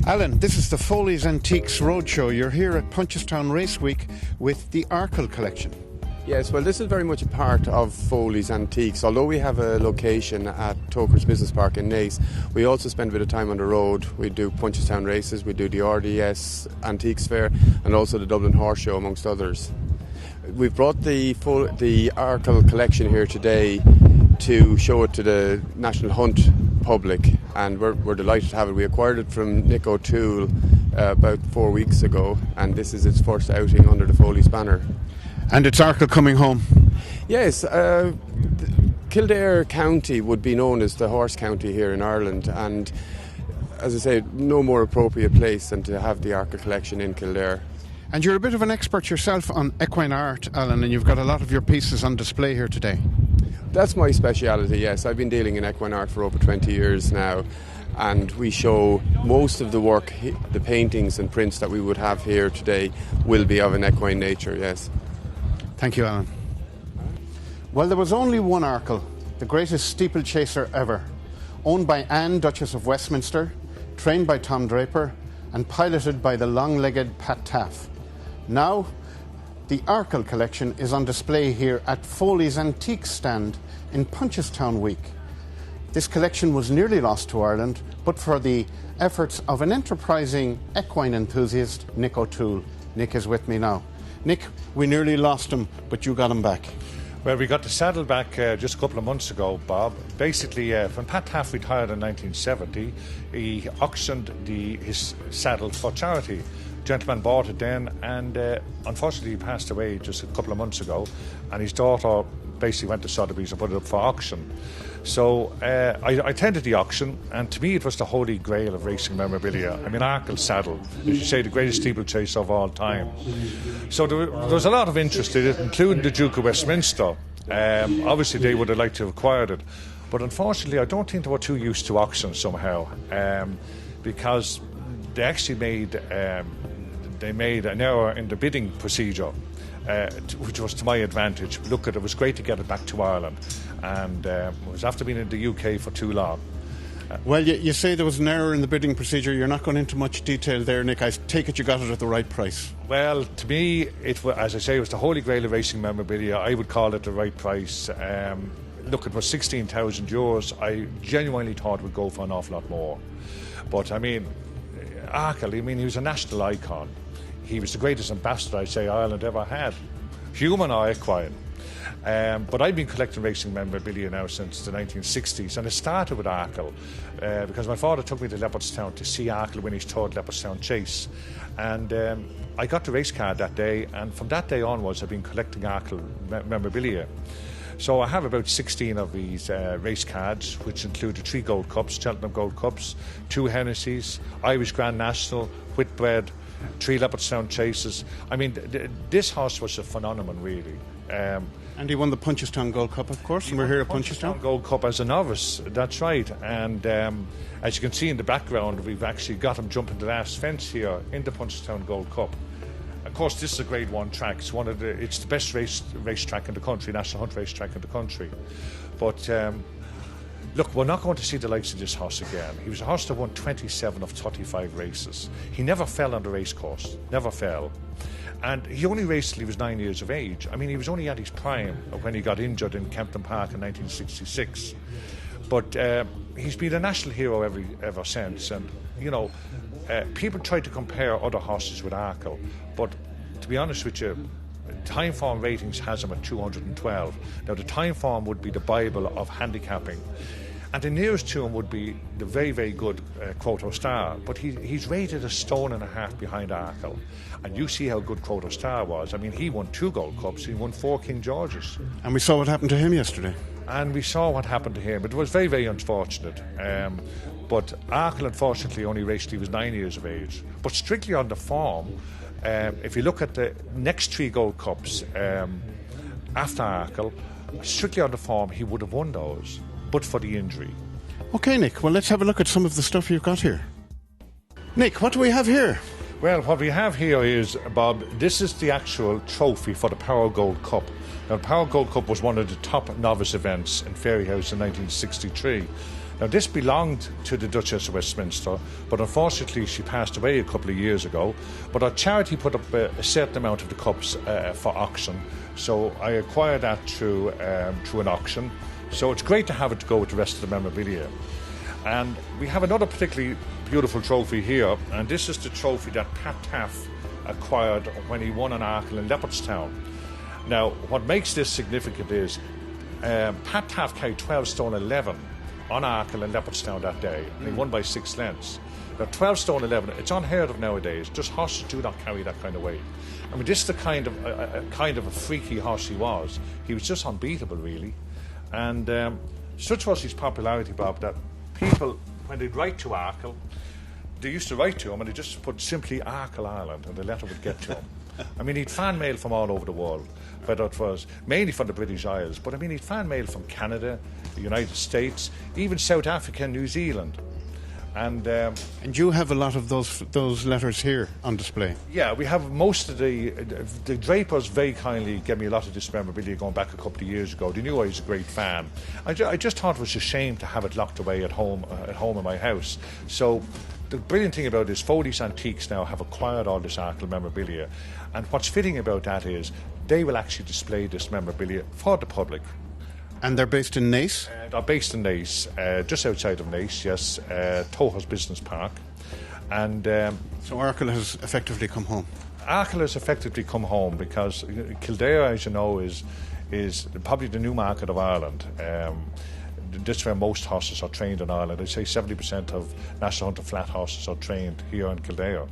Alan, this is the Foleys Antiques Roadshow. You're here at Punchestown Race Week with the Arkle Collection. Yes, well, this is very much a part of Foleys Antiques. Although we have a location at Toker's Business Park in Naas, we also spend a bit of time on the road. We do Punchestown races, we do the RDS Antiques Fair, and also the Dublin Horse Show, amongst others. We've brought the Arkle Collection here today to show it to the National Hunt public, and we're delighted to have it. We acquired it from Nick O'Toole about 4 weeks ago, and this is its first outing under the Foleys banner. And it's Arkle coming home? Yes, Kildare County would be known as the horse county here in Ireland, and as I say, no more appropriate place than to have the Arkle Collection in Kildare. And you're a bit of an expert yourself on equine art, Alan, and you've got a lot of your pieces on display here today. That's my speciality, yes. I've been dealing in equine art for over 20 years now, and we show most of the work, the paintings and prints that we would have here today will be of an equine nature, yes. Thank you, Alan. Well, there was only one Arkle, the greatest steeplechaser ever, owned by Anne, Duchess of Westminster, trained by Tom Draper, and piloted by the long-legged Pat Taaffe. Now, the Arkle Collection is on display here at Foleys Antiques stand in Punchestown Week. This collection was nearly lost to Ireland, but for the efforts of an enterprising equine enthusiast, Nick O'Toole. Nick is with me now. Nick, we nearly lost him, but you got him back. Well, we got the saddle back just a couple of months ago, Bob. Basically, when Pat Taaffe retired in 1970, he auctioned his saddle for charity. Gentleman bought it then, and unfortunately he passed away just a couple of months ago, and his daughter basically went to Sotheby's and put it up for auction. So I attended the auction, and to me it was the holy grail of racing memorabilia. I mean, Arkle saddle, as you say, the greatest steeplechase of all time. So there was a lot of interest in it, including the Duke of Westminster. Obviously they would have liked to have acquired it, but unfortunately I don't think they were too used to auctions somehow, because they actually made an error in the bidding procedure, which was to my advantage. Look, it was great to get it back to Ireland, and it was after being in the UK for too long. Well, you say there was an error in the bidding procedure. You're not going into much detail there, Nick. I take it you got it at the right price. Well, to me, as I say, it was the holy grail of racing memorabilia. I would call it the right price. Look, it was €16,000. I genuinely thought it would go for an awful lot more. But, I mean, Arkle, he was a national icon. He was the greatest ambassador, I'd say, Ireland ever had, human or equine. But I've been collecting racing memorabilia now since the 1960s, and it started with Arkle because my father took me to Leopardstown to see Arkle win his third Leopardstown chase. And I got the race card that day, and from that day onwards I've been collecting Arkle memorabilia. So I have about 16 of these race cards, which include the 3 Gold Cups, Cheltenham Gold Cups, 2 Hennessys, Irish Grand National, Whitbread, 3 Leopardstown chases. I mean, this horse was a phenomenon, really. And he won the Punchestown Gold Cup, of course, and we're here at Punchestown. Gold Cup as a novice, that's right. And as you can see in the background, we've actually got him jumping the last fence here in the Punchestown Gold Cup. Of course, this is a Grade 1 track. It's the best race track in the country, National Hunt race track in the country. But look, we're not going to see the likes of this horse again. He was a horse that won 27 of 35 races. He never fell on the race course, never fell. And he only raced till he was 9 years of age. I mean, he was only at his prime when he got injured in Kempton Park in 1966. But he's been a national hero ever since. And, you know, people try to compare other horses with Arkle, but to be honest with you, Time Form ratings has him at 212. Now, the Time Form would be the Bible of handicapping. And the nearest to him would be the very, very good Quoto Star. But he's rated a stone and a half behind Arkle. And you see how good Quoto Star was. I mean, he won 2 Gold Cups. He won 4 King Georges. And we saw what happened to him yesterday. And we saw what happened to him. It was very, very unfortunate. But Arkle, unfortunately, only raced till he was 9 years of age. But strictly on the form, if you look at the next 3 Gold Cups after Arkle, strictly on the form, he would have won those, but for the injury. OK, Nick, well, let's have a look at some of the stuff you've got here. Nick, what do we have here? Well, what we have here is, Bob, this is the actual trophy for the Power Gold Cup. Now, the Power Gold Cup was one of the top novice events in Fairyhouse in 1963. Now, this belonged to the Duchess of Westminster, but unfortunately she passed away a couple of years ago. But our charity put up a certain amount of the cups for auction, so I acquired that through an auction. So it's great to have it to go with the rest of the memorabilia. And we have another particularly beautiful trophy here, and this is the trophy that Pat Taaffe acquired when he won an Arkle in Leopardstown. Now, what makes this significant is Pat Taaffe carried 12 stone 11 on Arkle in Leopardstown that day, and he won by 6 lengths. Now, 12 stone 11, it's unheard of nowadays. Just horses do not carry that kind of weight. I mean, this is the kind of a freaky horse he was. He was just unbeatable, really. And such was his popularity, Bob, that people, when they'd write to Arkle, they used to write to him and they just put simply Arkle Ireland and the letter would get to him. I mean, he'd fan mail from all over the world, whether it was mainly from the British Isles, but I mean, he'd fan mail from Canada, the United States, even South Africa and New Zealand. And you have a lot of those letters here on display. Yeah, we have most of the Drapers very kindly gave me a lot of this memorabilia going back a couple of years ago. They knew I was a great fan. I just thought it was a shame to have it locked away at home in my house. So the brilliant thing about this, Foleys Antiques now have acquired all this Arkle memorabilia, and what's fitting about that is they will actually display this memorabilia for the public. And they're based in Naas? They're based in Naas, just outside of Naas, yes, Toha's Business Park. And so Arkle has effectively come home? Arkle has effectively come home because Kildare, as you know, is probably the new market of Ireland. This is where most horses are trained in Ireland. I'd say 70% of National Hunter flat horses are trained here in Kildare.